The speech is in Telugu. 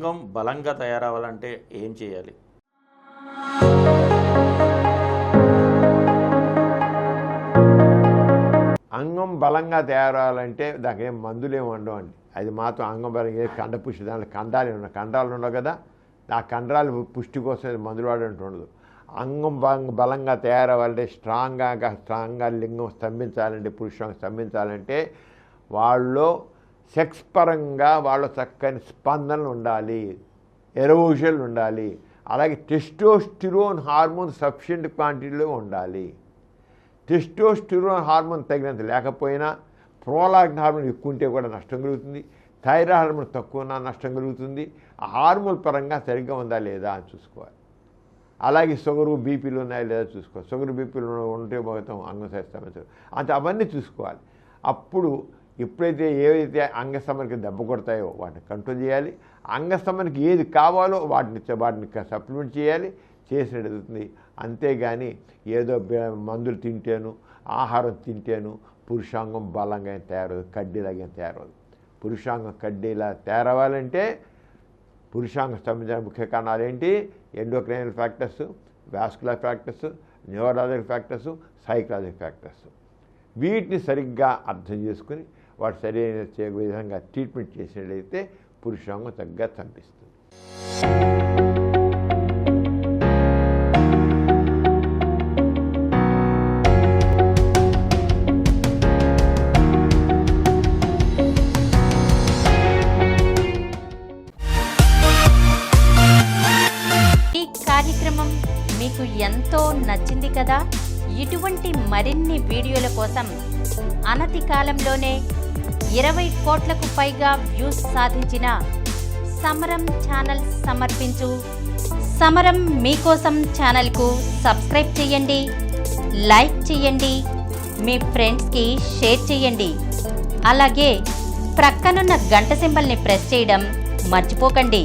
అంగం బలంగా తయారవ్వాలంటే ఏం చేయాలి? అంగం బలంగా తయారవ్వాలంటే దానికి ఏం మందులు ఏమి ఉండవండి. అది మాత్రం అంగం బలంగా కండ పుష్టి, దాంట్లో కండాలు ఉండవు కదా, ఆ కండరాలు పుష్టి కోసం మందులు వాడంటూ ఉండదు. అంగం బలంగా తయారవ్వాలంటే స్ట్రాంగ్గా లింగం స్తంభించాలంటే, పురుషంగం స్తంభించాలంటే వాళ్ళు సెక్స్ పరంగా వాళ్ళ చక్కని స్పందనలు ఉండాలి, ఎరోజల్ ఉండాలి. అలాగే టెస్టోస్టిరోన్ హార్మోన్ సఫిషియెంట్ క్వాంటిటీలో ఉండాలి. టెస్టోస్టిరోన్ హార్మోన్ తగినంత లేకపోయినా ప్రోలాక్టిన్ హార్మోన్ ఎక్కువ ఉంటే కూడా నష్టం కలుగుతుంది. థైరాయిడ్ హార్మోన్ తక్కువ ఉన్నా నష్టం కలుగుతుంది. ఆ హార్మోన్ పరంగా సరిగ్గా ఉందా లేదా అని చూసుకోవాలి. అలాగే షుగరు బీపీలు ఉన్నాయా లేదా చూసుకోవాలి. షుగర్ బీపీలు ఉంటే మొత్తం అంగం స్థమించదు అంటే అవన్నీ చూసుకోవాలి. అప్పుడు ఎప్పుడైతే ఏవైతే అంగస్తమనకి దెబ్బ కొడతాయో వాటిని కంట్రోల్ చేయాలి. అంగస్తమనకి ఏది కావాలో వాటిని సప్లిమెంట్ చేయాలి, చేసినట్టు అవుతుంది. అంతేగాని ఏదో మందులు తింటేను, ఆహారం తింటేను పురుషాంగం బలంగా తయారవుతుంది, కడ్డీలాగా తయారవుతుంది. పురుషాంగం కడ్డీలా తయారవ్వాలంటే పురుషాంగం స్తంభించడానికి ముఖ్య కారణాలు ఏంటి? Endocrinal factors, vascular factors, neurological factors, psychological factors. వీటిని సరిగ్గా అర్థం చేసుకుని వాటి సరైన విధంగా ట్రీట్మెంట్ చేసినట్లయితే పురుషాంగం తగ్గ స్తంభిస్తుంది. ఈ కార్యక్రమం మీకు ఎంతో నచ్చింది కదా. ఇటువంటి మరిన్ని వీడియోల కోసం అనతి కాలంలోనే 20 కోట్లకు పైగా వ్యూస్ సాధించిన సమరం ఛానల్ సమర్పించు సమరం మీకోసం ఛానల్కు సబ్స్క్రైబ్ చేయండి, లైక్ చేయండి, మీ ఫ్రెండ్స్కి షేర్ చేయండి. అలాగే ప్రక్కనున్న గంట సింబల్ని ప్రెస్ చేయడం మర్చిపోకండి.